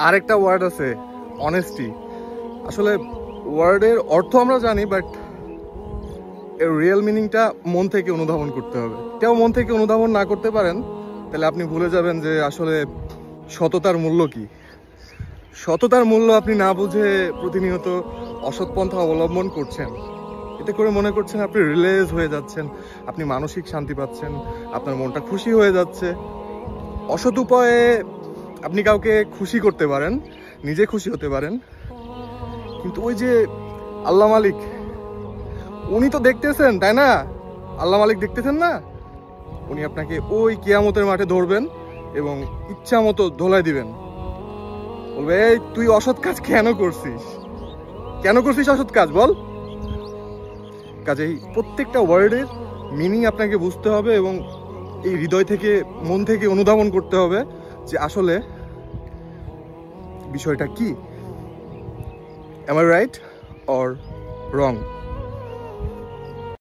আর একটা ওয়ার্ড আছে অনেস্টি। আসলে ওয়ার্ডের অর্থ আমরা জানি, বাট এর রিয়েল মিনিংটা মন থেকে অনুধাবন করতে হবে। কেউ মন থেকে অনুধাবন না করতে পারেন তাহলে আপনি ভুলে যাবেন যে আসলে সততার মূল্য কি। সততার মূল্য আপনি না বুঝে প্রতিনিয়ত অসৎ পন্থা অবলম্বন করছেন, এতে করে মনে করছেন আপনি রিল্যাক্স হয়ে যাচ্ছেন, আপনি মানসিক শান্তি পাচ্ছেন, আপনার মনটা খুশি হয়ে যাচ্ছে। অসৎ উপায়ে আপনি কাউকে খুশি করতে পারেন, নিজে খুশি হতে পারেন, কিন্তু ওই যে আল্লাহ মালিক উনি তো দেখতেছেন, তাই না? আল্লাহ মালিক দেখতেছেন না? উনি আপনাকে ওই কিয়ামতের মাঠে ধরবেন এবং ইচ্ছা মতো ধোলাই দিবেন, বলবে এই তুই অসৎ কাজ কেন করছিস, কেন করছিস অসৎ কাজ বল। কাজেই প্রত্যেকটা ওয়ার্ডের মিনিং আপনাকে বুঝতে হবে এবং এই হৃদয় থেকে, মন থেকে অনুধাবন করতে হবে যে আসলে বিষয়টা কি। Am I right or wrong?